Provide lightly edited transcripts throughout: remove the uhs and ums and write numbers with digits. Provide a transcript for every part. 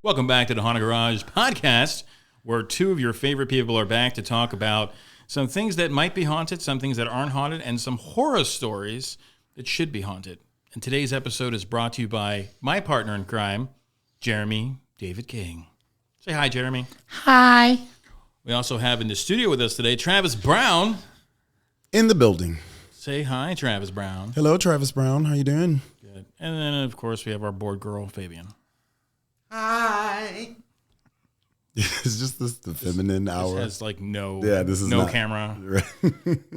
Welcome back to the Haunted Garage podcast, where two of your favorite people are back to talk about some things that might be haunted, some things that aren't haunted, and some horror stories that should be haunted. And today's episode is brought to you by my partner in crime, Jeremy David King. Say hi, Jeremy. Hi. We also have in the studio with us today, Travis Brown. In the building. Say hi, Travis Brown. Hello, Travis Brown. How you doing? Good. And then, of course, we have our board girl, Fabian. Hi. It's just the feminine hour. This has like no camera. Right.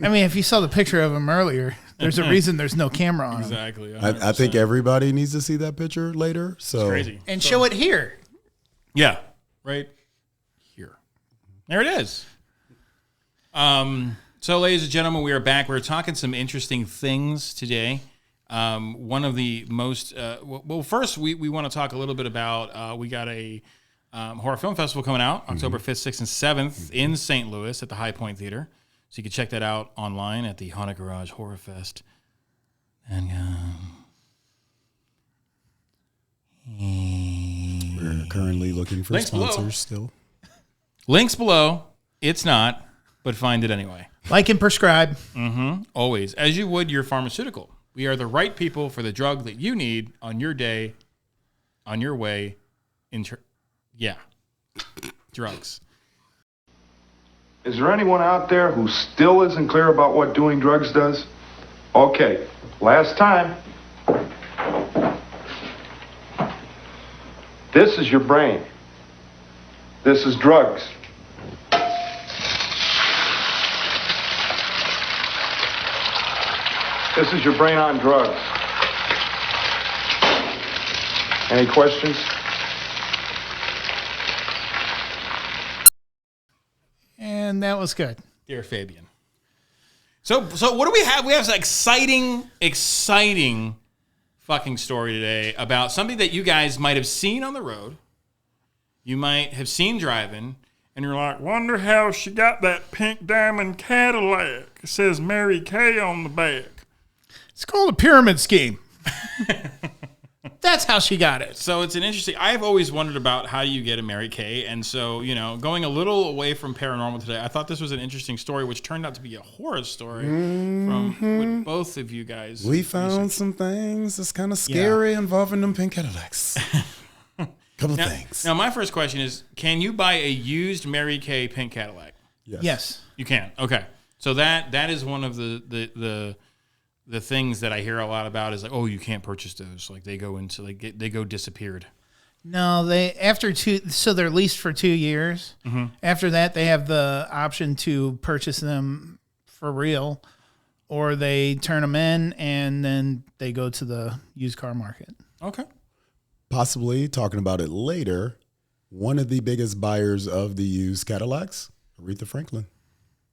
I mean, if you saw the picture of him earlier, there's a reason there's no camera on him. Exactly. I think everybody needs to see that picture later. So it's crazy. And show it here. Yeah. Right here. There it is. So, ladies and gentlemen, we are back. We're talking some interesting things today. One of the most, first we want to talk a little bit about, we got a horror film festival coming out October 5th, 6th, and 7th in St. Louis at the High Point Theater. So you can check that out online at the Haunted Garage Horror Fest. And we're currently looking for sponsors still. Links below. It's not, but find it anyway. Like and prescribe. Always. As you would your pharmaceutical. We are the right people for the drug that you need on your day, on your way, drugs. Is there anyone out there who still isn't clear about what doing drugs does? Okay, last time. This is your brain. This is drugs. This is your brain on drugs. Any questions? And that was good. Dear Fabian. So what do we have? We have an exciting fucking story today about something that you guys might have seen on the road. You might have seen driving, and you're like, wonder how she got that pink diamond Cadillac. It says Mary Kay on the back. It's called a pyramid scheme. That's how she got it. So it's an interesting, I've always wondered about how you get a Mary Kay. And so, going a little away from paranormal today, I thought this was an interesting story, which turned out to be a horror story from what both of you guys. We found some things that's kind of scary involving them pink Cadillacs. Couple things. Now, my first question is, can you buy a used Mary Kay pink Cadillac? Yes. You can. Okay. So that is one of the things that I hear a lot about is like, oh, you can't purchase those. Like they go disappeared. No, they're leased for 2 years. Mm-hmm. After that, they have the option to purchase them for real, or they turn them in and then they go to the used car market. Okay. Possibly talking about it later. One of the biggest buyers of the used Cadillacs, Aretha Franklin,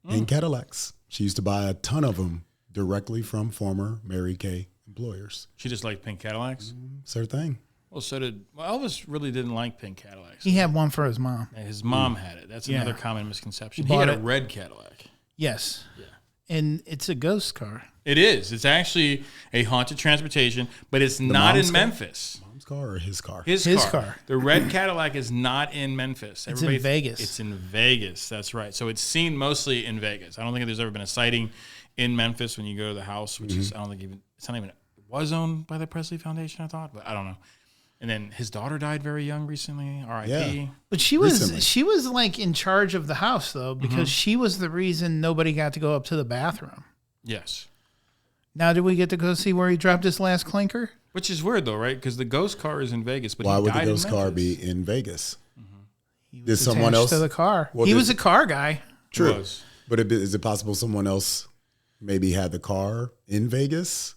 in Cadillacs. She used to buy a ton of them directly from former Mary Kay employers. She just liked pink Cadillacs? It's her thing. Well, Elvis really didn't like pink Cadillacs. He had one for his mom. Yeah, his mom had it. That's another common misconception. He had a red Cadillac. Yes. Yeah. And it's a ghost car. It is. It's actually a haunted transportation, but it's not in Memphis. Mom's car or his car? His car. The red Cadillac is not in Memphis. It's in Vegas. It's in Vegas. That's right. So it's seen mostly in Vegas. I don't think there's ever been a sighting in Memphis when you go to the house, which is, it's not even, it was owned by the Presley Foundation, I thought, but I don't know. And then his daughter died very young recently, R.I.P. Yeah. But she was like in charge of the house though, because she was the reason nobody got to go up to the bathroom. Yes. Now, did we get to go see where he dropped his last clinker? Which is weird though, right? Because the ghost car is in Vegas, but why would died the ghost in car Memphis. be in Vegas? He was Did someone attached else to the car? Well, he was a car guy. True. But is it possible someone else maybe had the car in Vegas?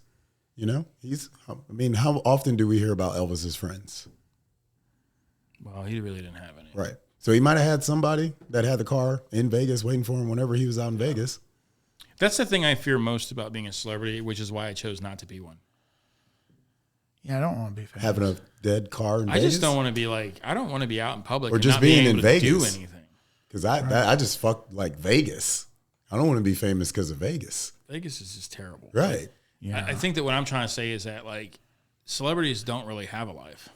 How often do we hear about Elvis's friends? Well, he really didn't have any. Right. So he might have had somebody that had the car in Vegas waiting for him whenever he was out in Vegas. That's the thing I fear most about being a celebrity, which is why I chose not to be one. Yeah, I don't want to be famous. Having a dead car in Vegas? I just don't want to be I don't want to be out in public or and just not being able in to Vegas. do anything. Because I just fucked Vegas. I don't want to be famous because of Vegas. Vegas is just terrible. Right. Yeah. I think that what I'm trying to say is that celebrities don't really have a life.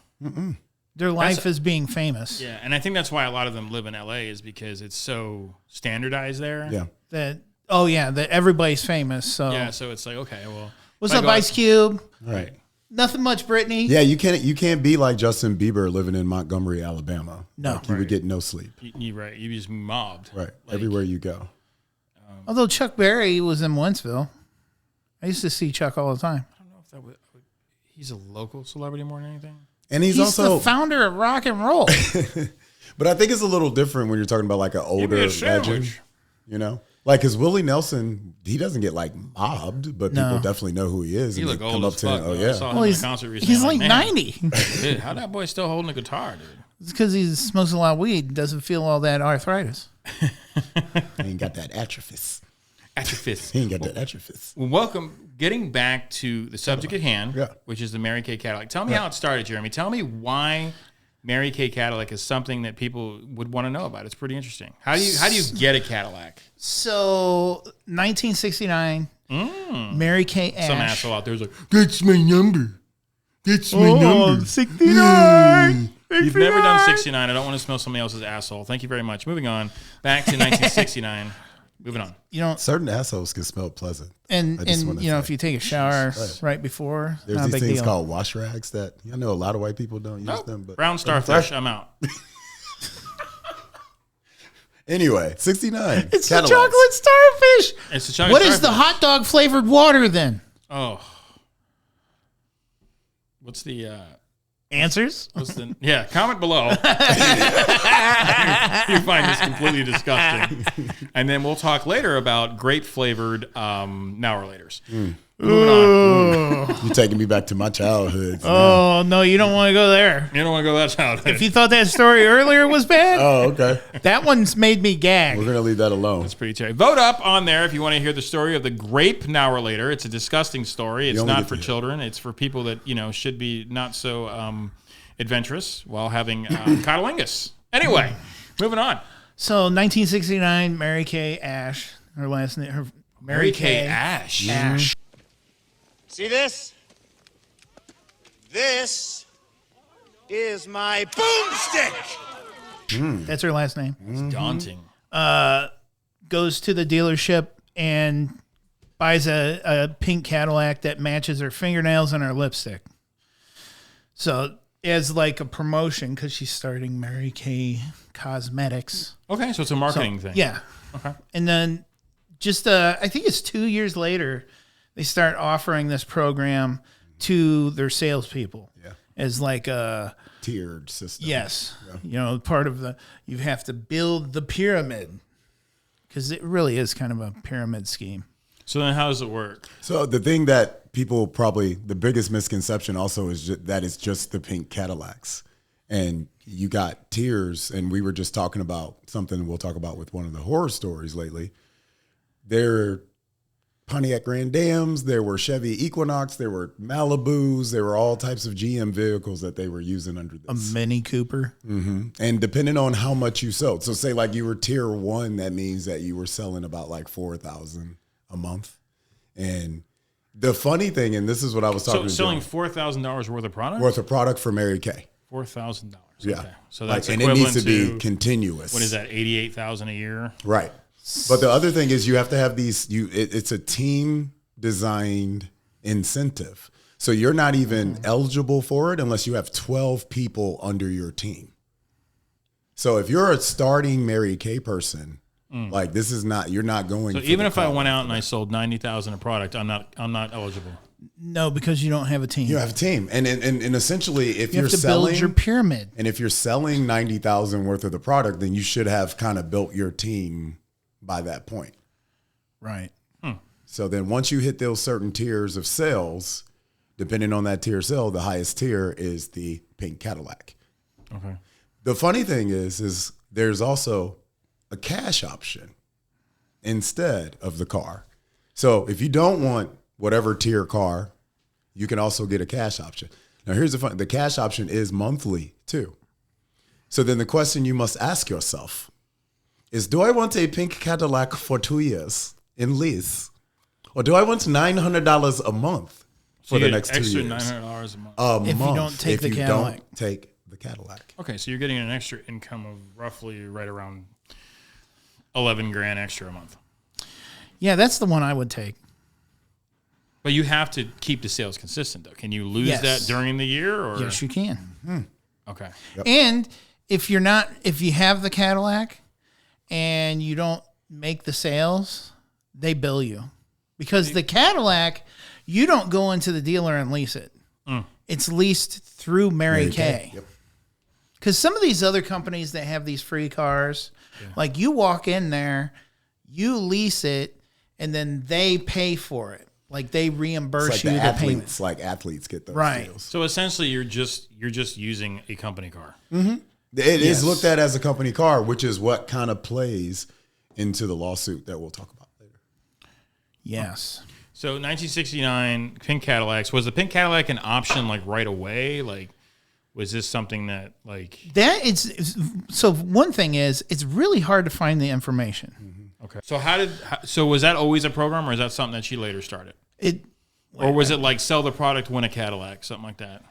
Their life is being famous. Yeah, and I think that's why a lot of them live in LA is because it's so standardized there. Yeah. That everybody's famous. So Yeah, so it's like, okay, well. What's up, Ice Cube? Right. Nothing much, Britney. Yeah, you can't be like Justin Bieber living in Montgomery, Alabama. No. Like, you would get no sleep. You're right. You just mobbed. Right. Everywhere you go. Although Chuck Berry was in Wentzville. I used to see Chuck all the time. I don't know if that would. He's a local celebrity more than anything. And he's the also founder of rock and roll. But I think it's a little different when you're talking about like an older legend. You know? Like, because Willie Nelson, he doesn't get like mobbed, but people definitely know who he is. He and look they old come as up to fuck. him. Oh, I yeah. saw him at a concert recently. He's like 90. Dude, how that boy still holding a guitar, dude? It's because he smokes a lot of weed. Doesn't feel all that arthritis. He ain't got that atrophy. Atrophy. He ain't got that atrophy. Well, welcome. Getting back to the subject at hand, Yeah. which is the Mary Kay Cadillac. Tell me how it started, Jeremy. Tell me why Mary Kay Cadillac is something that people would want to know about. It's pretty interesting. How do you get a Cadillac? So 1969, Mary Kay Ash. Some asshole out there is like, that's my number. That's my number. 69. You've never done 69. I don't want to smell somebody else's asshole. Thank you very much. Moving on. Back to 1969. Moving on. You know, Certain assholes can smell pleasant. and you know, if you take a shower right before, There's not a these big things deal. called wash rags that I know a lot of white people don't use them. But Brown starfish. I'm out. anyway, 69. It's the Cadillacs. chocolate starfish. It's the chocolate What is the starfish. hot dog flavored water then? Oh. What's the Answers? comment below. You find this completely disgusting. And then we'll talk later about grape flavored now-relators. Moving on. You're taking me back to my childhood. Oh, no, you don't want to go there. You don't want to go that childhood. If you thought that story earlier was bad, Oh, okay. that one's made me gag. We're going to leave that alone. It's pretty terrible. Vote up on there if you want to hear the story of the grape now-relator. It's a disgusting story. It's only not get for to hear. children. It's for people that, should be not so adventurous while having cotilingus. Anyway, moving on. So 1969, Mary Kay Ash, her last name, her Mary Kay Ash. Ash. See this? This is my boomstick. That's her last name. It's daunting. Goes to the dealership and buys a pink Cadillac that matches her fingernails and her lipstick. So as like a promotion, because she's starting Mary Kay Cosmetics. Okay, so it's a marketing thing. Yeah. Okay. And then just, I think it's 2 years later, they start offering this program to their salespeople. Yeah. As like a Tiered system. yes, part of you have to build the pyramid because it really is kind of a pyramid scheme. So then how does it work? So the thing that people probably, the biggest misconception also is that it's just the pink Cadillacs. And you got tiers, and we were just talking about something we'll talk about with one of the horror stories lately. There Pontiac Grand Dams, there were Chevy Equinox, there were Malibus, there were all types of GM vehicles that they were using under this. A Mini Cooper. And depending on how much you sold. So say like you were tier 1, that means that you were selling about like 4,000 a month. And the funny thing, and this is what I was talking So selling $4,000 worth of product? worth of product for Mary Kay. $4,000. Yeah. Okay. So that's and it equivalent needs to be continuous. what is that? $88,000 a year. Right. But the other thing is you have to have these, it's a team designed incentive. So you're not even eligible for it unless you have 12 people under your team. So if you're a starting Mary Kay person, like this is not, you're not going. So for even the if I call. went out and I sold 90,000 a product, I'm not eligible. No, because you don't have a team. You have a team. And essentially if You you're have to selling build your pyramid. and if you're selling 90,000 worth of the product, then you should have kind of built your team by that point. Right. So then once you hit those certain tiers of sales, depending on that tier sale, the highest tier is the pink Cadillac. Okay. The funny thing is there's also a cash option instead of the car. So if you don't want whatever tier car, you can also get a cash option. Now here's the cash option is monthly too. So then the question you must ask yourself is, do I want a pink Cadillac for 2 years in lease? Or do I want $900 a month for the next 2 extra years? $900 a month. A If you month don't take if the you Cadillac. don't take the Cadillac. Okay, so you're getting an extra income of roughly right around 11 grand extra a month. Yeah, that's the one I would take. But you have to keep the sales consistent, though. Can you lose that during the year? Or? Yes, you can. Okay. Yep. And if you have the Cadillac and you don't make the sales, they bill you. Because the Cadillac, you don't go into the dealer and lease it. It's leased through Mary Kay. Yep. Because some of these other companies that have these free cars, like you walk in there, you lease it, and then they pay for it. Like they reimburse It's like you the payment. like athletes get those Right. deals. So essentially, you're just using a company car. It is looked at as a company car, which is what kind of plays into the lawsuit that we'll talk about later. Yes. So 1969 Pink Cadillacs. Was the Pink Cadillac an option like right away? Like, was this something that like That is so. One thing is, it's really hard to find the information. okay? So was that always a program, or is that something that she later started, or was it like sell the product, win a Cadillac, something like that?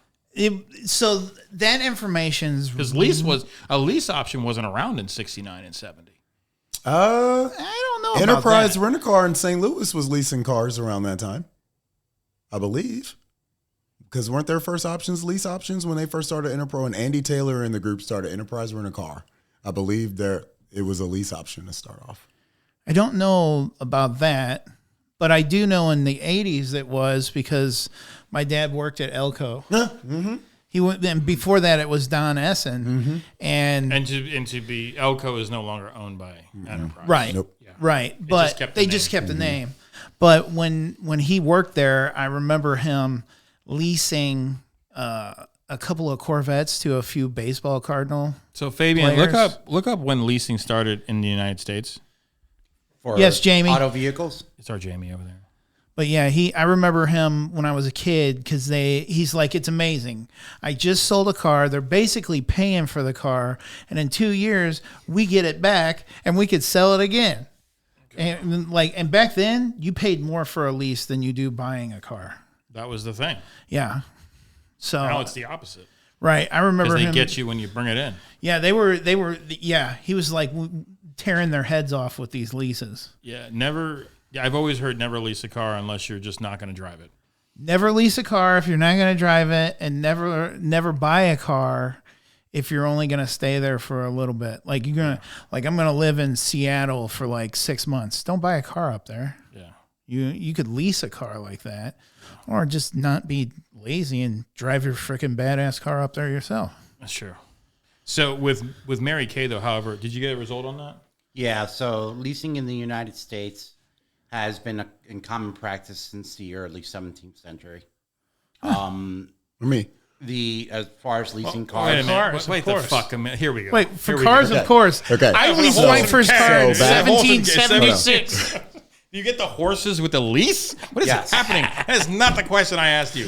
So that information's Because a lease option wasn't around in 69 and 70. I don't know. Enterprise about Rent-A-Car in St. Louis was leasing cars around that time, I believe. Because weren't their first options lease options when they first started Enterpro, and Andy Taylor and the group started Enterprise Rent-A-Car? I believe it was a lease option to start off. I don't know about that, but I do know in the 80s it was, because my dad worked at Elko. He went, and before that it was Don Essen, and to be Elko is no longer owned by Enterprise. right, Nope. right. But they just kept the name. But when he worked there, I remember him leasing a couple of Corvettes to a few baseball Cardinal. So Fabian, players. look up when leasing started in the United States. For Yes, Jamie. Auto vehicles. It's our Jamie over there. But yeah, I remember him when I was a kid, because he's like, it's amazing. I just sold a car. They're basically paying for the car, and in 2 years we get it back and we could sell it again. And back then you paid more for a lease than you do buying a car. That was the thing. Yeah. So Now it's the opposite. right, I remember Because they him. get you when you bring it in. Yeah, they were. Yeah, he was like tearing their heads off with these leases. Yeah, never. Yeah, I've always heard never lease a car unless you're just not going to drive it. Never lease a car if you're not going to drive it, and never buy a car if you're only going to stay there for a little bit. Like I'm going to live in Seattle for like 6 months. Don't buy a car up there. Yeah. You could lease a car like that, or just not be lazy and drive your freaking badass car up there yourself. That's true. So with Mary Kay, though, however, did you get a result on that? Yeah, so leasing in the United States has been in common practice since the early 17th century. For me. As far as leasing Wait a cars, minute. Cars, Wait of the courst. fuck a minute. Here we go. Wait, for Here we cars, go. of course. Okay. I leased So- my first car in so back- 1776. You get the horses with the lease? What is Yes. happening? That is not the question I asked you.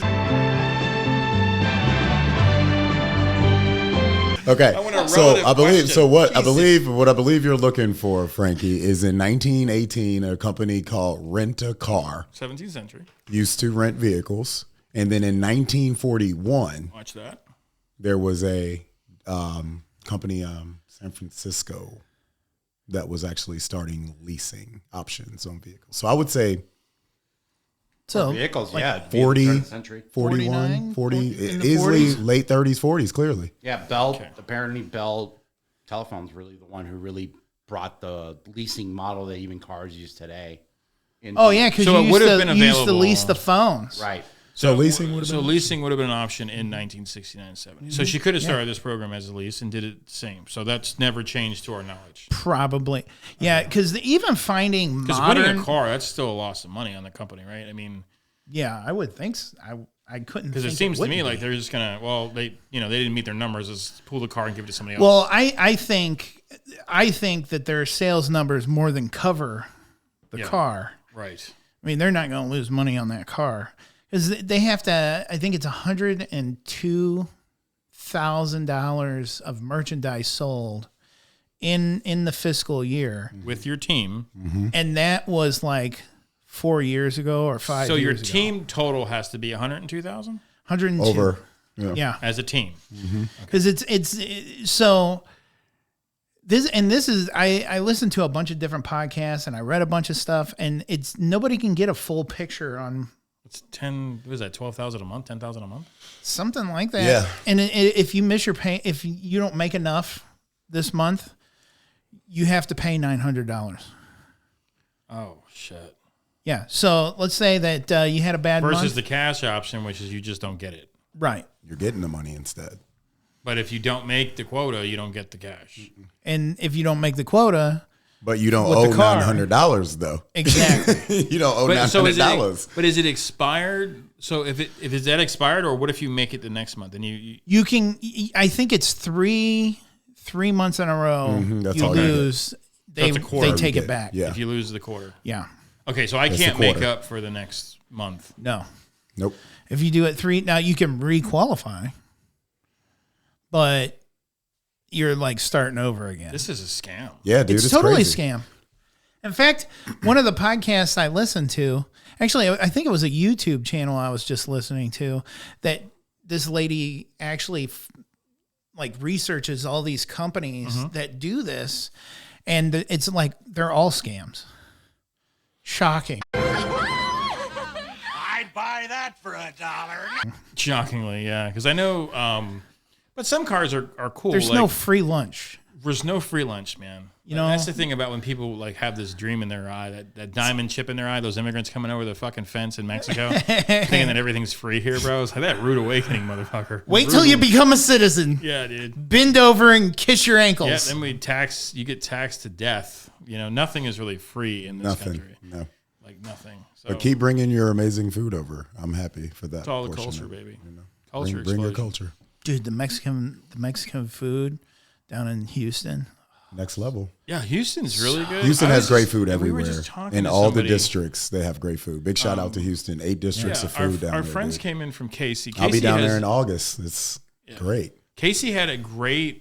Okay, want a so relative I believe question. what Jesus. I believe you're looking for, Frankie, is in 1918 a company called Rent-A-Car 17th century. used to rent vehicles, and then in 1941 Watch that. there was a company San Francisco that was actually starting leasing options on vehicles. So I would say So vehicles, like yeah, 40, turn of the century. 41, 49, 40, in the easily 40s? late 30s, 40s, clearly. Yeah, Bell. Apparently, Bell Telephone's really the one who really brought the leasing model that even cars use today. oh yeah, because So it you would have used been to available. lease the phones. right. So leasing would have So been leasing would have been an option in 1969 and 70. So she could have started this program as a lease and did it the same. So that's never changed to our knowledge. Probably, yeah. Because even finding Because winning modern, a car, that's still a loss of money on the company, right? I mean, yeah, I would think so. I couldn't. because it think seems to wouldn't me like be. they're just gonna, well, they didn't meet their numbers. Let's pull the car and give it to somebody else. Well, I think that their sales numbers more than cover the Yeah. car. right. I mean, they're not going to lose money on that car because they have to. I think it's $102,000 of merchandise sold in the fiscal year, With your team. and that was like 4 years ago or 5 So years your ago. team total has to be 102,000? 102. over. Yeah. as a team. Because so this is I listened to a bunch of different podcasts and I read a bunch of stuff, and it's nobody can get a full picture on It's 10. What is that? 12,000 a month? 10,000 a month? something like that. Yeah. And if you miss your pay, if you don't make enough this month, you have to pay $900. Oh shit! Yeah. So let's say that you had a bad Versus month. the cash option, which is you just don't get it. Right. You're getting the money instead. But if you don't make the quota, you don't get the cash. And if you don't make the quota, But you don't With owe the car. $900 though. exactly. You don't owe But so $900. is it expired? So if it's that expired, or what if you make it the next month? Then you You can. I think it's three months in a row. That's You all you get. lose. They it's a quarter they take you it get. back. Yeah. if you lose the quarter. Yeah. Okay, so I That's can't the make quarter. up for the next month. No. Nope. If you do it now you can re-qualify, but you're like starting over again. This is a scam. Yeah, dude. It's It's totally crazy. a scam. In fact, one of the podcasts I listened to, actually, I think it was a YouTube channel I was just listening to, that this lady actually like researches all these companies that do this, and it's like they're all scams. Shocking. I'd buy that for $1. Shockingly, yeah. Because I know, but some cars are cool. There's like, no free lunch. There's no free lunch, man. You know? That's the thing about when people like have this dream in their eye, that diamond chip in their eye, those immigrants coming over the fucking fence in Mexico, thinking that everything's free here, bro. It's like that rude awakening, motherfucker. Wait till you Rude. become a citizen. Yeah, dude. Bend over and kiss your Yeah, ankles. then you get taxed to death. You know, nothing is really free in this Nothing. country. No. Like nothing. So But keep bringing your amazing food over. I'm happy for that. it's all the portion culture, of it. baby. Culture Bring your explosion. culture. Dude, the Mexican food down in Houston. Next level. Yeah, Houston's really good. Houston I has was great just- food we were everywhere. just talking In to all the somebody. districts, they have great food. Big shout out to Houston. 8 districts Yeah, of food down our there. friends dude. came in from Casey. I'll be Casey down has- there in August. It's great. Casey had a great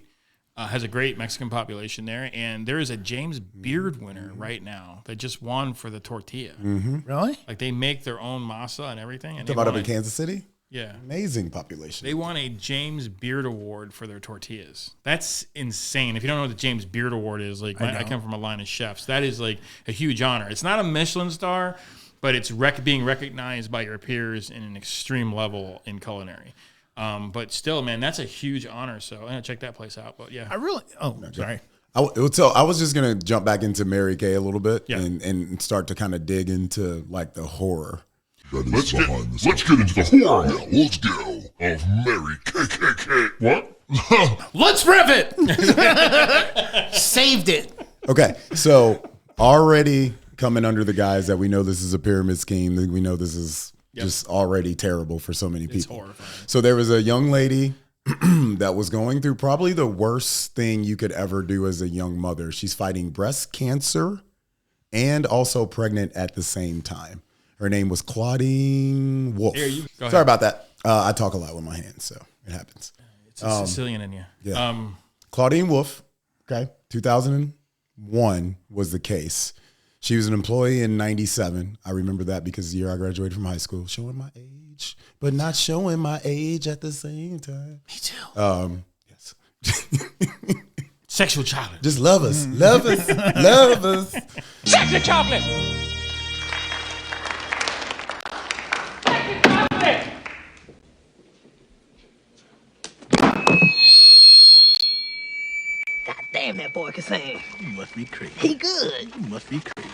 has a great Mexican population there, and there is a James Beard winner right now that just won for the tortilla. Really? Like they make their own masa and everything. And Talk about up in Kansas City. yeah, Amazing population. they won a James Beard Award for their tortillas. That's insane. If you don't know what the James Beard Award is, like I come from a line of chefs. That is like a huge honor. It's not a Michelin star, but it's being recognized by your peers in an extreme level in culinary. But still, man, that's a huge honor. So I'm gonna check that place out. But yeah, I really. Oh, sorry. I was just gonna jump back into Mary Kay a little bit Yeah. and start to kind of dig into like the horror. Let's get into the horror now. Let's go. Of Mary KKK. What? Let's rev it. Saved it. Okay, so already coming under the guise that we know this is a pyramid scheme, that we know this is just already terrible for so many people. horrifying. So there was a young lady that was going through probably the worst thing you could ever do as a young mother. She's fighting breast cancer and also pregnant at the same time. Her name was Claudine Wolf. Here, you- go ahead. Sorry about that. I talk a lot with my hands, so it happens. it's a Sicilian in you. Yeah. Claudine Wolf, okay, 2001 was the case. She was an employee in 97. I remember that because the year I graduated from high school, showing my age, but not showing my age at the same time. Me too. Yes. Sexual chocolate. Just love us, love us, love us. Chocolate chocolate! God damn, that boy can sing. You must be crazy. He good. You must be crazy.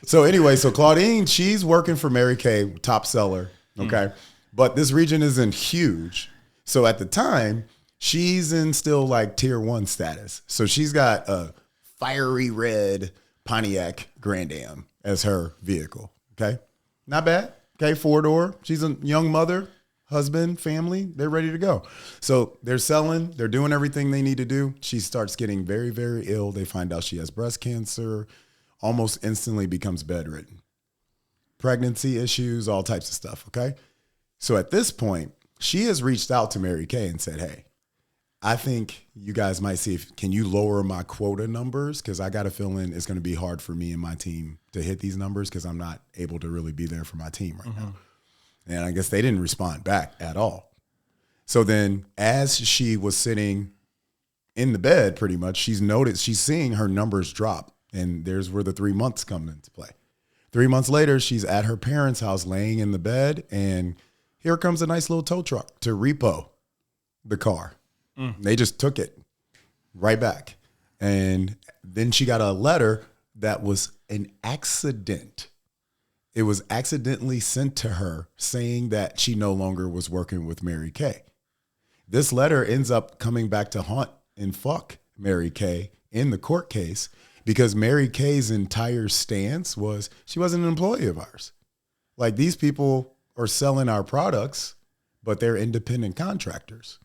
So anyway, so Claudine, she's working for Mary Kay, top seller, okay? But this region isn't huge. So at the time, she's in still like tier 1 status. So she's got a fiery red Pontiac Grand Am as her vehicle, okay? Not bad, okay? 4-door. She's a young mother, husband, family, they're ready to go. So they're selling, they're doing everything they need to do. She starts getting very, very ill. They find out she has breast cancer, almost instantly becomes bedridden. Pregnancy issues, all types of stuff, okay? So at this point, she has reached out to Mary Kay and said, hey, I think you guys might see can you lower my quota numbers? Because I got a feeling it's going to be hard for me and my team to hit these numbers because I'm not able to really be there for my team right now. And I guess they didn't respond back at all. So then as she was sitting in the bed, pretty much, she's seeing her numbers drop. And there's where the 3 months come into play. 3 months later, she's at her parents' house laying in the bed. And here comes a nice little tow truck to repo the car. They just took it right back. And then she got a letter that was an accident. It was accidentally sent to her saying that she no longer was working with Mary Kay. This letter ends up coming back to haunt and fuck Mary Kay in the court case because Mary Kay's entire stance was she wasn't an employee of ours. Like, these people are selling our products, but they're independent contractors.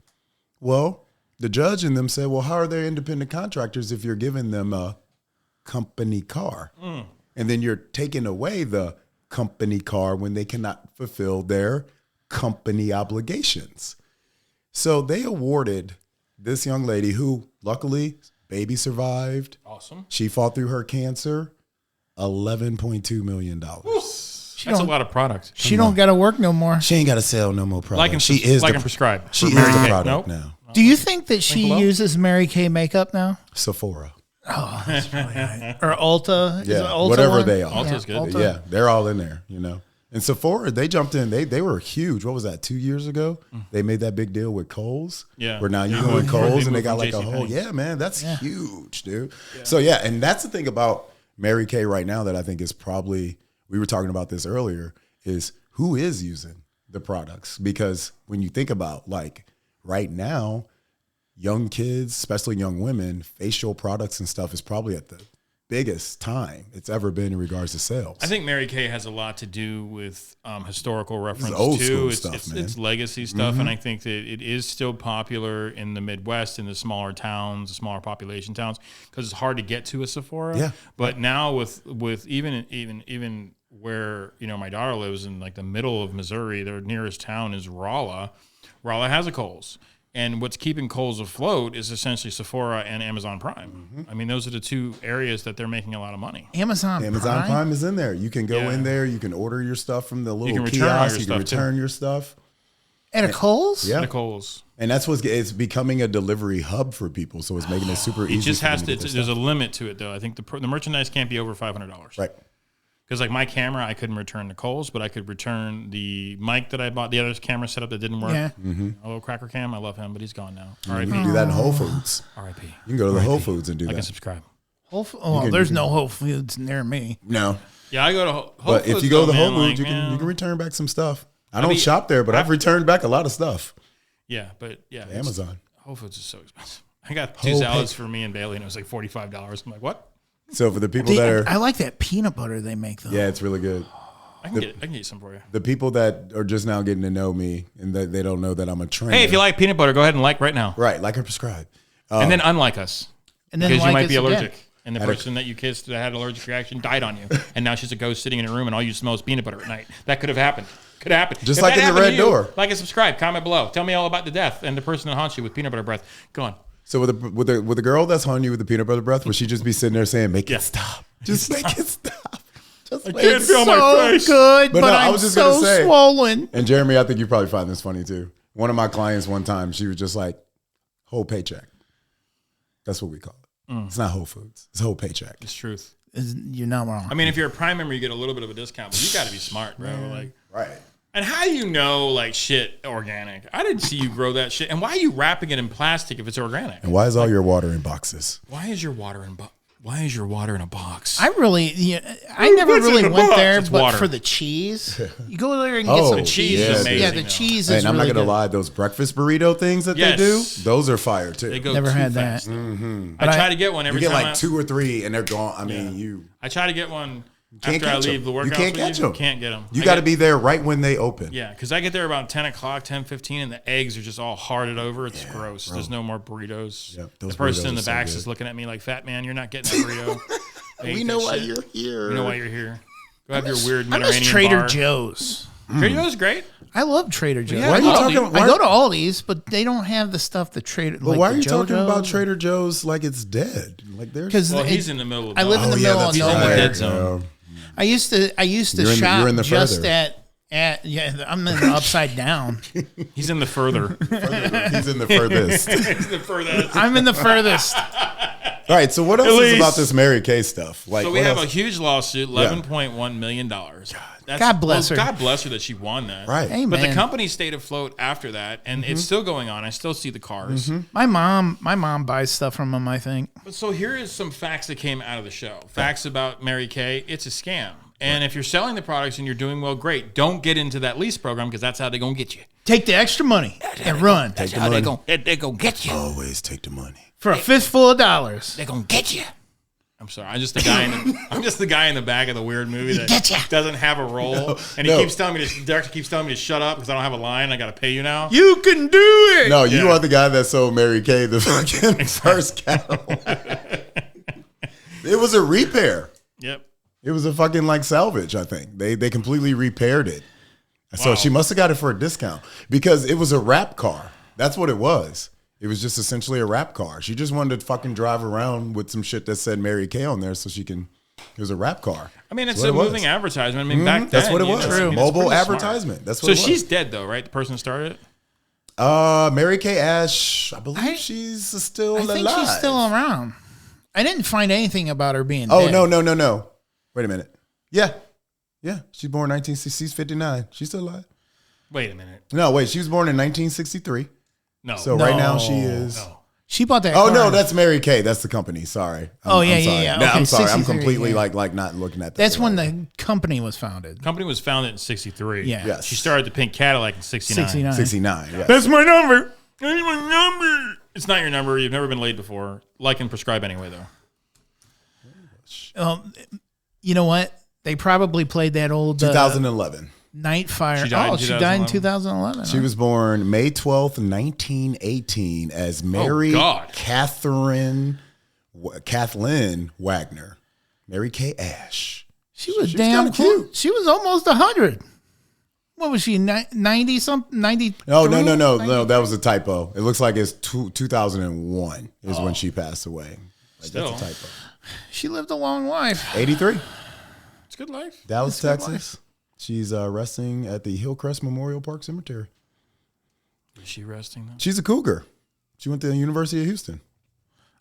Well, the judge and them said, well, how are they independent contractors if you're giving them a company car? And then you're taking away the company car when they cannot fulfill their company obligations. So they awarded this young lady who, luckily, baby survived. Awesome. She fought through her cancer, $11.2 million. That's a lot of product. She don't got to work no more. She ain't got to sell no more product. She is prescribed. She is the product Nope. now. Do you think that she uses Mary Kay makeup now? Sephora. Oh, that's probably right. Or Ulta? Yeah, Is it Ulta whatever one? they are. Ulta's good. Ulta. Yeah, they're all in there, you know. And Sephora, they jumped in. They were huge. What was that, 2 years ago? They made that big deal with Kohl's. Yeah. Where now you go in Kohl's and they got like a JCPenney. whole, yeah, man, that's huge, dude. Yeah. So, yeah, and that's the thing about Mary Kay right now that I think is probably, we were talking about this earlier, is who is using the products? Because when you think about, like, right now, young kids, especially young women, facial products and stuff is probably at the biggest time it's ever been in regards to sales. I think Mary Kay has a lot to do with historical reference old too. school It's, stuff, it's, man. it's legacy stuff, and I think that it is still popular in the Midwest, in the smaller towns, the smaller population towns, because it's hard to get to a Sephora. Yeah. But now with even where my daughter lives in like the middle of Missouri, their nearest town is Rolla. Rolla has a Kohl's. And what's keeping Kohl's afloat is essentially Sephora and Amazon Prime. I mean, those are the two areas that they're making a lot of money. Amazon Prime is in there. You can go in there. You can order your stuff from the little return all kiosk. your You can stuff, return your stuff. At a Kohl's? Yeah. The Kohl's. And that's it's becoming a delivery hub for people. So it's making it super easy. It just for them has to to. get their There's a stuff. limit to it, though. I think the merchandise can't be over $500. Right. Because like my camera, I couldn't return to Kohl's, but I could return the mic that I bought, the other camera setup that didn't work. Yeah. A little cracker cam. I love him, but he's gone now. You R.I.P. can do that in Whole Foods. R.I.P. You can go to the Whole Foods and do I can that. subscribe. There's no Whole Foods near me. No. Yeah, I go to Whole But Foods. if you go to the though, Whole man, Foods, like, you can return back some stuff. I don't mean, shop there, but I've returned back a lot of stuff. Yeah, but yeah, Amazon. Whole Foods is so expensive. I got two salads for me and Bailey, and it was like $45. I'm like, what? So for the people that are, I like that peanut butter they make though. yeah, it's really good. I can get you some for you. The people that are just now getting to know me and that they don't know that I'm a trainer. Hey, if you like peanut butter, go ahead and like right now, right, like and subscribe. and then unlike us, And then because you like might us be allergic. again. And the person that you kissed that had an allergic reaction died on you, and now she's a ghost sitting in a room, and all you smell is peanut butter at night. That could have happened. Could happen. Just If like that in the happened Red to you, Door. Like and subscribe. Comment below. Tell me all about the death and the person that haunts you with peanut butter breath. Go on. So with the girl that's on you with the peanut butter breath, would she just be sitting there saying, "Make it stop, just make it stop"? Just make can't it feel stop. my face. Good, But but no, I I'm was just so gonna say- swollen. And Jeremy, I think you probably find this funny too. One of my clients one time, she was just like, "Whole paycheck." That's what we call it. It's not Whole Foods. It's whole paycheck. It's truth. You're not wrong. I mean, if you're a Prime member, you get a little bit of a discount, but you got to be smart, bro. Like, Right. and how do you know like shit organic? I didn't see you grow that shit. And why are you wrapping it in plastic if it's organic? And why is all your water in boxes? Why is your water in a box? I never what's really in the went box? there, It's but water. for the cheese, you go there and get Oh, some the cheese cheese. is amazing, Yeah, the though. cheese And is I'm not really gonna good. lie, those breakfast burrito things that they do, Yes. those are fire too. They go Never too had fast. that. I try to get one You every get time. like 2 or 3, and they're gone. I mean, I try to get one can't after I catch leave 'em. the You workout. can't catch 'em. Can't get them. you got to be there right when they open. Yeah, because I get there about 10 o'clock, 10:15, and the eggs are just all hearted over. It's gross. There's no more burritos. Yep, the those person burritos in the are so back good. is looking at me like, fat man, you're not getting that burrito. I hate We know that why shit. you're here. We know why you're here. Go have your weird I miss Mediterranean Trader bar. Joe's. Trader Joe's is great. I love Trader Joe's. Yeah, Why are you Aldi. talking? I go to Aldi's, but they don't have the stuff that Trader. But why are you talking about Trader Joe's like it's dead? Like there's Because Well, he's in the middle of I live in the middle of He's in the nowhere. dead zone. I used to You're shop in the just further. at I'm in the upside down. He's in the further. He's in the furthest. He's the furthest. I'm in the furthest. All right, so what else Elise. is about this Mary Kay stuff? Like, So we what have else? a huge lawsuit, $11.1 million. God bless her. God bless her that she won that. Right. Hey, But the man. company stayed afloat after that, and it's still going on. I still see the cars. My mom buys stuff from them, I think. But so here is some facts that came out of the show. Facts about Mary Kay. It's a scam. And if you're selling the products and you're doing well, great. Don't get into that lease program because that's how they're going to get you. Take the extra money and run. Take the How money. they're going to get you. Always take the money. For a fistful of dollars. They're going to get you. I'm sorry. I'm just the guy in the back of the weird movie that doesn't have a role. And he keeps telling me the director keeps telling me to shut up because I don't have a line. I got to pay you now. You can do it. No, you Yeah. are the guy that sold Mary Kay the fucking first cattle. It was a repair. Yep. It was a fucking like salvage, I think. They completely repaired it. So Wow. she must have got it for a discount because it was a wrap car. That's what it was. It was just essentially a wrap car. She just wanted to fucking drive around with some shit that said Mary Kay on there so she can. It was a wrap car. I mean, it's That's a what it moving was. advertisement. I mean, back then. That's what it you was. know, I mean, it's Mobile pretty smart. advertisement. That's what So it was. she's dead, though, right? The person started it? Mary Kay Ash, I believe she's still I alive. think she's still around. I didn't find anything about her being Oh, dead. no. Wait a minute. Yeah. She's born 1960. She's 59. She's still alive. Wait a minute. No, wait. She was born in 1963. No. So right now she is. No. She bought that Oh car. no, that's Mary Kay. That's the company. Sorry. Oh, yeah. No, Okay, I'm sorry. I'm 63, completely yeah. like not looking at that. That's when the company was founded. Company was founded in 63. Yeah. Yes. She started the Pink Cadillac in 69. 69. 69. Yes. That's my number. That's my number. It's not your number. You've never been laid before. Like and prescribe anyway, though. You know what? They probably played that old 2011. Night Fire. She died in She died in 2011? 2011. She was born May 12th, 1918 as Mary God. Kathleen Wagner. Mary Kay Ash. She was She was damn kinda cute. cute. She was almost 100. What was she? 90 something? 90? No. That was a typo. It looks like it's 2001 is when she passed away. Like, Still. that's a typo. She lived a long life. 83. It's good life. Dallas, Texas. She's resting at the Hillcrest Memorial Park Cemetery. Is she resting though? She's a cougar. She went to the University of Houston.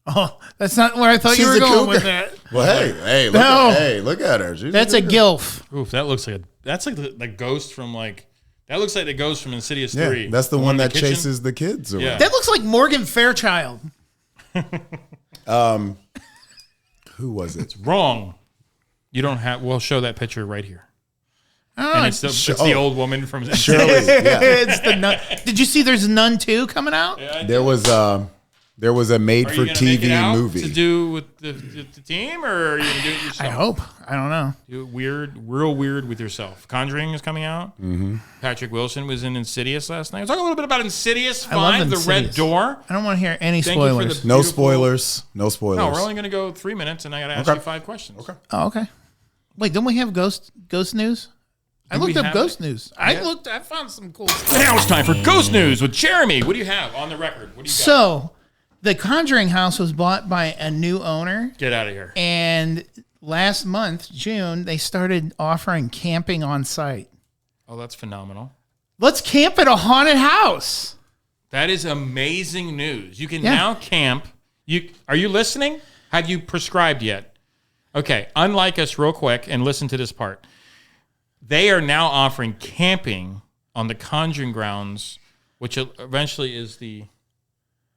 Oh, that's not where I thought you She's were a going with cougar. that. Well, look at her. She's That's a cougar. gilf. Oof, that looks like that's like the ghost from like that looks like the ghost from Insidious Yeah, 3. that's the one in that kitchen. chases the kids around. Yeah. That looks like Morgan Fairchild. Who was it? Wrong. You don't have. We'll show that picture right here. Oh, And it's the old woman from Shirley. Yeah. it's the nun. Did you see there's Nun 2 coming out? There was a made Are for you gonna make it TV out movie. to do with the team, or are you gonna do it yourself? I hope. I don't know. Do it real weird with yourself. Conjuring is coming out. Mm-hmm. Patrick Wilson was in Insidious last night. Let's talk a little bit about Insidious I love 5, The Red Insidious. Door. I don't want to hear any Thank you for spoilers. the- No Beautiful. spoilers. No spoilers. No, we're only going to go 3 minutes, and I got to ask Okay. you 5 questions. Okay. Oh, okay. Wait, don't we have ghost news? I Do we looked up have ghost it? news. Yeah. I found some cool stuff. Now it's time for Ghost News with Jeremy. What do you have on the record? What do you got? So, the Conjuring House was bought by a new owner, Get out of here. and last month, June, they started offering camping on site. Oh, that's phenomenal. Let's camp at a haunted house. That is amazing news. You can Yeah. now camp. Are you listening? Have you prescribed yet? Okay, unlike us real quick and listen to this part. They are now offering camping on the Conjuring grounds, which eventually is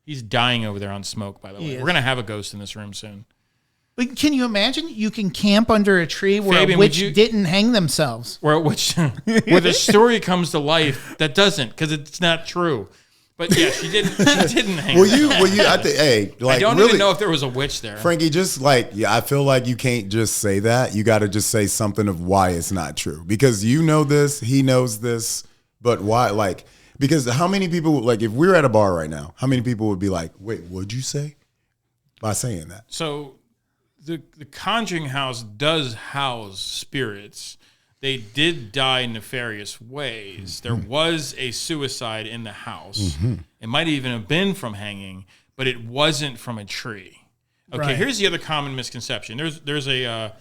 he's dying over there on smoke, by the way. He is. We're going to have a ghost in this room soon. But can you imagine? You can camp under a tree where Fabian, a would witch you- didn't hang themselves. Where the story comes to life that doesn't, because it's not true. But yeah, she didn't hang Will herself. you? I think. Hey, like I don't really, even know if there was a witch there. Frankie. Just I feel like you can't just say that. You got to just say something of why it's not true, because you know this, he knows this, but why? Like, because how many people? Like, if we're at a bar right now, how many people would be like, "Wait, what'd you say?" By saying that. So the Conjuring House does house spirits they did die in nefarious ways. There was a suicide in the house. It might even have been from hanging, but it wasn't from a tree. Okay, Right. here's the other common misconception. There's a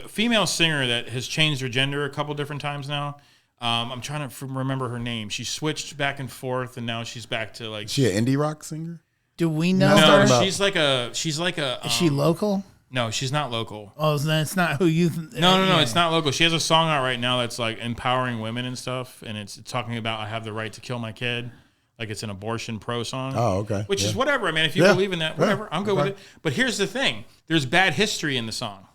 female singer that has changed her gender a couple different times now. I'm trying to remember her name. She switched back and forth, and now she's back to like. Is she an indie rock singer? Do we know No, her? about- she's like a. Is she local? No, she's not local. Oh, that's not who you. No, it's not local. She has a song out right now that's like empowering women and stuff, and it's talking about I have the right to kill my kid, like it's an abortion pro song. Oh, okay. Which is Yeah. whatever. I mean, if you Yeah. believe in that, whatever, Yeah. I'm good Okay. with it. But here's the thing: there's bad history in the song.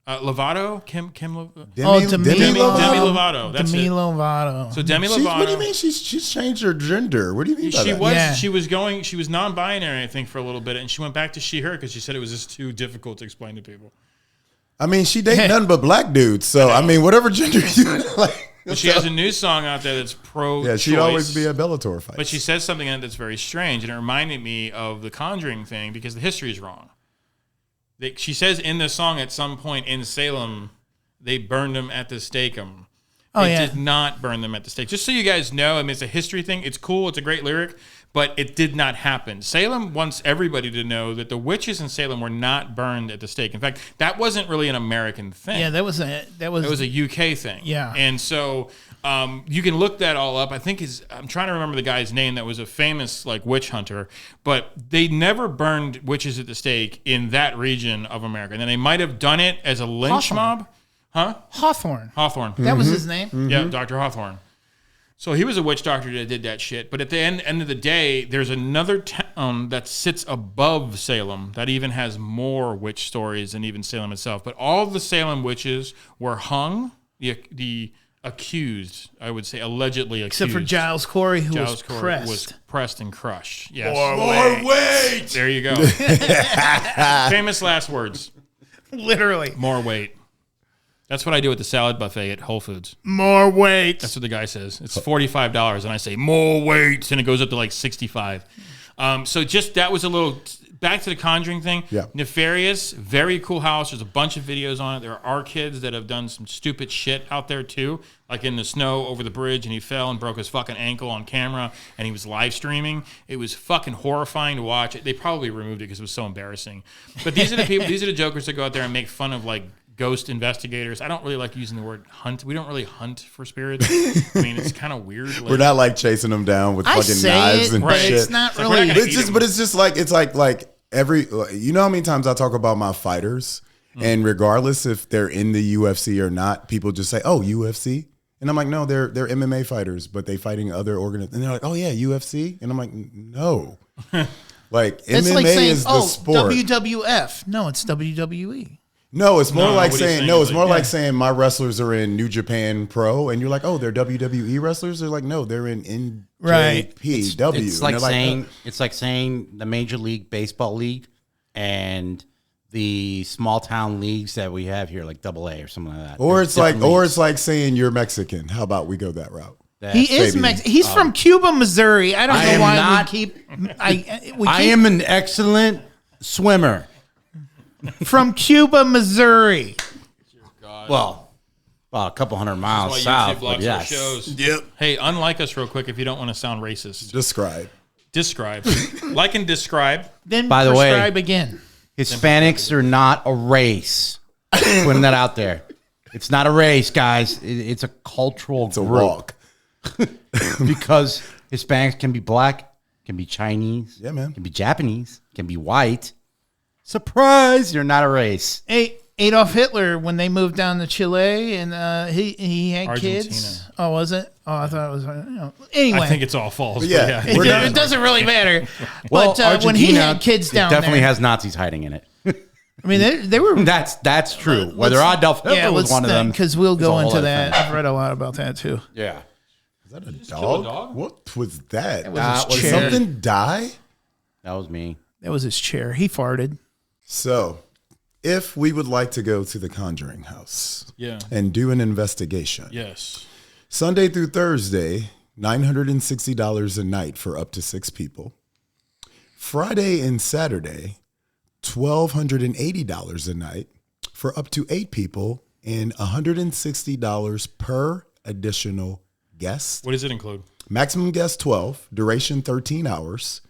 Lovato, Kim, Oh, Demi Lovato. That's Demi it. Lovato. So Demi What Lovato. do you mean she's changed her gender? What do you mean by She that? was Yeah. she was non-binary, I think, for a little bit, and she went back to she/her because she said it was just too difficult to explain to people. I mean, she dates nothing but black dudes. So I mean, whatever gender you like. But she has a new song out there that's pro. Yeah, she'd always be a Bellator fight. But she says something in it that's very strange, and it reminded me of the Conjuring thing because the history is wrong. She says in the song at some point in Salem, they burned them at the stake. Oh, They yeah. did not burn them at the stake. Just so you guys know, I mean, it's a history thing. It's cool. It's a great lyric, but it did not happen. Salem wants everybody to know that the witches in Salem were not burned at the stake. In fact, that wasn't really an American thing. Yeah, that was It was a UK thing. Yeah. And so you can look that all up. I think I'm trying to remember the guy's name that was a famous like witch hunter, but they never burned witches at the stake in that region of America. And then they might have done it as a lynch Hawthorne. mob. Huh? Hawthorne. Hawthorne. That was his name. Yeah, Dr. Hawthorne. So he was a witch doctor that did that shit. But at the end of the day, there's another town that sits above Salem that even has more witch stories than even Salem itself. But all the Salem witches were hung. The accused, I would say, allegedly accused. Except for Giles Corey, who Giles was Corey pressed. was pressed and crushed. Yes. More weight. There you go. Famous last words. Literally. More weight. That's what I do at the salad buffet at Whole Foods. More weight. That's what the guy says. It's $45, and I say more weight, and it goes up to like $65. So just that was a little back to the Conjuring thing. Yeah. Nefarious, very cool house. There's a bunch of videos on it. There are kids that have done some stupid shit out there too, like in the snow over the bridge, and he fell and broke his fucking ankle on camera, and he was live streaming. It was fucking horrifying to watch. They probably removed it because it was so embarrassing. But these are the people. These are the jokers that go out there and make fun of like ghost investigators. I don't really like using the word hunt. We don't really hunt for spirits. I mean, it's kind of weird. Like, We're not like chasing them down with I fucking say knives it, and but shit. it's not It's like we're not really. gonna It's eat just, them. but it's just like it's like every. You know how many times I talk about my fighters, and regardless if they're in the UFC or not, people just say, "Oh, UFC," and I'm like, "No, they're MMA fighters, but they fighting other organizations." And they're like, "Oh yeah, UFC," and I'm like, "No." Like It's MMA like saying, is the oh, sport. WWF. No, it's WWE. No, it's more No, like what he's saying saying no. is It's like- more like saying my wrestlers are in New Japan Pro, and you're like, oh, they're WWE wrestlers. They're like, no, they're in Right. NJPW. It's And like they're saying it's like saying the Major League Baseball league and the small town leagues that we have here, like AA or something like that. or They're it's like, different or leagues. it's like saying you're Mexican. How about we go that route? He is baby. Mexican. He's from Cuba, Missouri. I don't I know am why not- we keep I am an excellent swimmer. from Cuba, Missouri. Well, a couple hundred miles Why YouTube south, but blocks our yes. shows. Yep. Hey, unlike us real quick if you don't want to sound racist. Describe. Describe. Like and describe. Then By the way- prescribe again. Hispanics are not a race. Putting that out there. It's not a race, guys. It's a cultural It's a group. walk. Because Hispanics can be black, can be Chinese, Yeah, man. can be Japanese, can be white. Surprise, you're not a race. Adolf Hitler, when they moved down to Chile, and he had kids. Argentina. Oh, was it? Oh, I thought it was. Anyway, I think it's all false. But But yeah, yeah. we're not- it doesn't really matter. Well, But when he Argentina, had kids it down definitely there, has Nazis hiding in it. I mean, they were. That's true. Whether Adolf Hitler was one of them, because we'll is a go whole into other that. thing. I've read a lot about that too. Yeah, Is that a kill a dog? dog? What was that? was his Did chair. something die? that was me. That was his chair. He farted. So, if we would like to go to the Conjuring House Yeah. and do an investigation, Yes. Sunday through Thursday, $960 a night for up to 6 people. Friday and Saturday, $1,280 a night for up to 8 people and $160 per additional guest. What does it include? Maximum guest 12, duration 13 hours.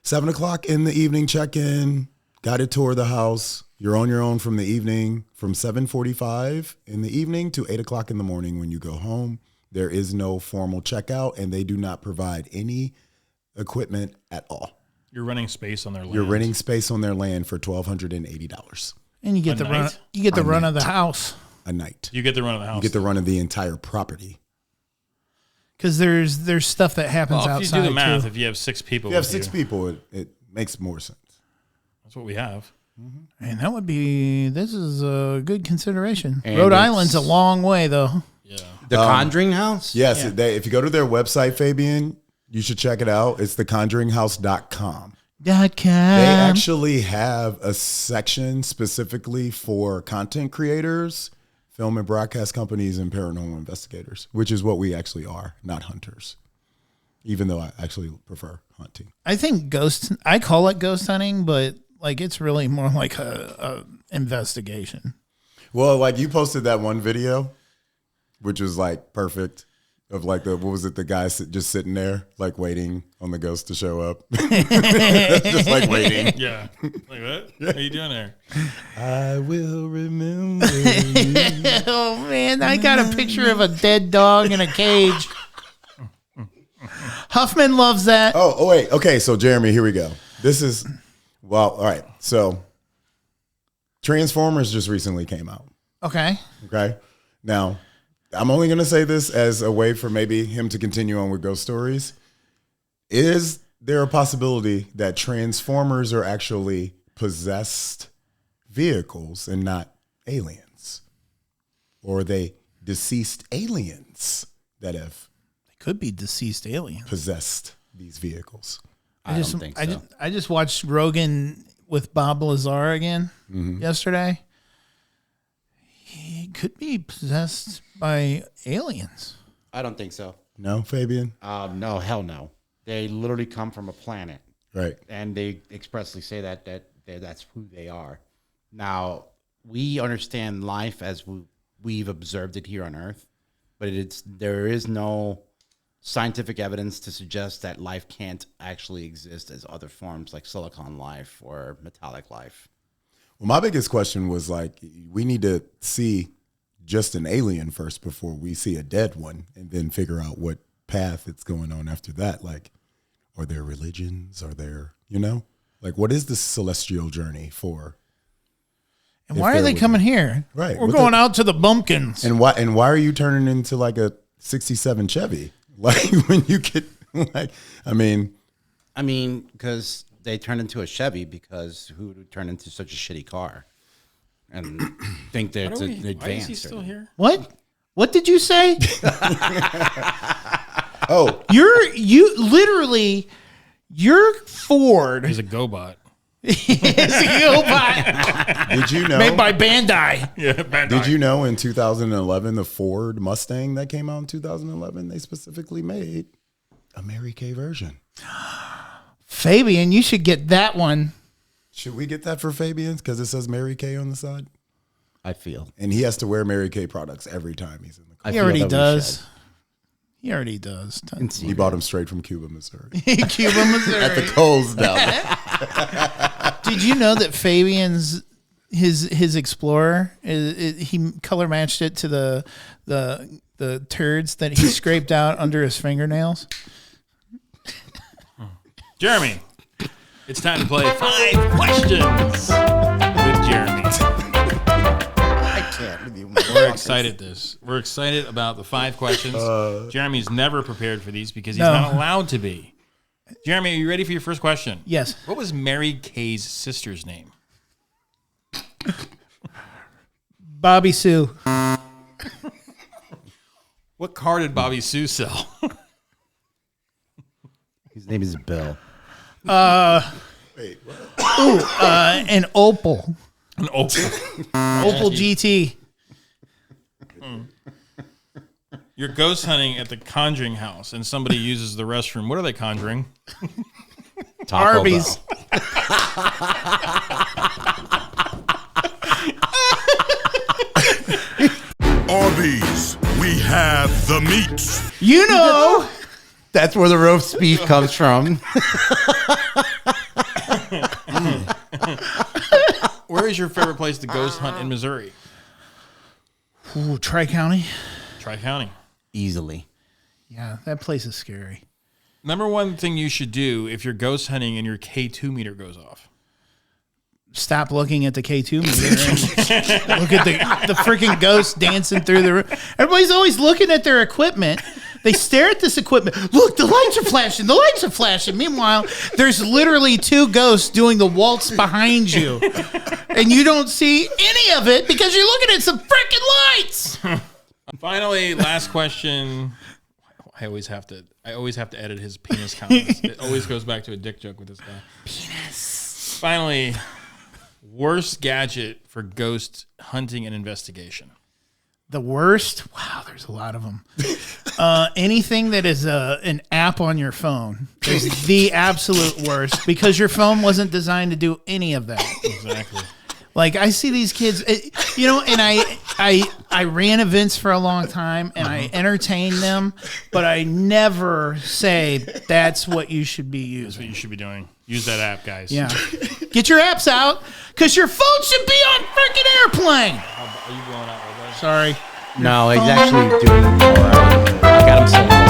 7 o'clock in the evening check-in, guided tour of the house. You're on your own from the evening, from 7:45 in the evening to 8 o'clock in the morning when you go home. There is no formal checkout, and they do not provide any equipment at all. You're renting space on their land. You're renting space on their land for $1,280 And you get A the run. night? You get the A run of night. the house a night. You get the run of the house. You get the run of the entire property. because there's stuff that happens Well, if outside you do the math, too. if you have 6 people, If you have with 6 people, it makes more sense. That's what we have. And that would be. This is a good consideration. And Rhode it's- Island's a long way though. Yeah. The Conjuring House? Yes, if you go to their website, Fabian, you should check it out. It's theconjuringhouse.com. .com. They actually have a section specifically for content creators, film and broadcast companies, and paranormal investigators, which is what we actually are, not hunters. Even though I actually prefer hunting. I think I call it ghost hunting, but like it's really more like a investigation. Well, like you posted that one video, which was like perfect, of like what was it, the guy just sitting there, like waiting on the ghost to show up. Just like waiting. Yeah. Like what? What are you doing there? I will remember you. Oh man, I got a picture of a dead dog in a cage. Huffman loves that. Oh, wait. Okay, so Jeremy, here we go. This is, well, all right. So Transformers just recently came out. Okay. Okay. Now, I'm only going to say this as a way for maybe him to continue on with ghost stories. Is there a possibility that Transformers are actually possessed vehicles and not aliens? Or are they deceased aliens that have Could be deceased alien. possessed these vehicles? I don't think so. I just watched Rogan with Bob Lazar again yesterday. He could be possessed by aliens. I don't think so. No, Fabian? No, hell no. They literally come from a planet, Right. and they expressly say that's who they are. Now, we understand life as we've observed it here on Earth, but there is no scientific evidence to suggest that life can't actually exist as other forms like silicon life or metallic life. Well, my biggest question was like, we need to see just an alien first before we see a dead one, and then figure out what path it's going on after that. Like, are there religions? Are there, like, what is the celestial journey for? And If why are there they was- coming here? Right. We're What going the- out to the bumpkins. And why are you turning into like a 67 Chevy? Like when you get like, I mean, because they turned into a Chevy because who would turn into such a shitty car and think that it's Why advanced? is he still here? What? What did you say? oh, Your Ford He's a GoBot. is a robot did you know? made by Bandai. Yeah, bad Did you know in 2011, the Ford Mustang that came out in 2011, they specifically made a Mary Kay version. Fabian, you should get that one. Should we get that for Fabian? Because it says Mary Kay on the side. I feel. And he has to wear Mary Kay products every time he's in the car. I He feel already that we does. should. He already does. He bought them straight from Cuba, Missouri. Cuba, Missouri. At the Kohl's down there. Did you know that Fabian's his Explorer he color matched it to the turds that he scraped out under his fingernails? Jeremy, it's time to play 5 questions with Jeremy. I can't with you. We're excited about the 5 questions. Jeremy's never prepared for these because he's No. not allowed to be. Jeremy, are you ready for your first question? Yes. What was Mary Kay's sister's name? Bobby Sue. What car did Bobby Sue sell? His name is Bill. Wait, what? An Opal. An Opel. Opal GT. You're ghost hunting at the Conjuring House and somebody uses the restroom. What are they conjuring? Taco Arby's. Bell. meats. You know. That's where the roast beef comes from. Where is your favorite place to ghost hunt in Missouri? Ooh, Tri-County. Tri-County. Easily. Yeah, that place is scary. Number one thing you should do if you're ghost hunting and your K2 meter goes off. Stop looking at the K2 meter and look at the freaking ghost dancing through the room. Everybody's always looking at their equipment. They stare at this equipment. Look, the lights are flashing. The lights are flashing. Meanwhile, there's literally two ghosts doing the waltz behind you. And you don't see any of it because you're looking at some freaking lights. Finally, last question. I always have to edit his penis comments. It always goes back to a dick joke with this guy. Penis. Finally, worst gadget for ghost hunting and investigation. The worst? Wow, there's a lot of them. Anything that is an app on your phone is the absolute worst because your phone wasn't designed to do any of that. Exactly. Like I see these kids, and I ran events for a long time and I entertained them, but I never say that's what you should be using. That's what you should be doing. Use that app, guys. Yeah. Get your apps out because your phone should be on freaking airplane. Are you blowing out with us? Sorry. No, he's actually doing more. I got him so low.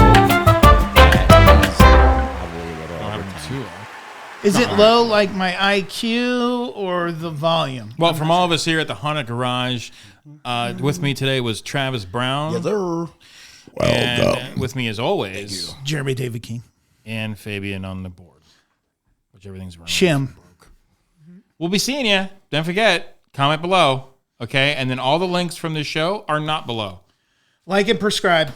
Is it low like my IQ or the volume? Well, from all of us here at the Haunted Garage, with me today was Travis Brown. Yes, sir. And with me as always, Jeremy David King. And Fabian on the board. Which everything's running. Shim. We'll be seeing you. Don't forget, comment below. Okay? And then all the links from this show are not below. Like and prescribe.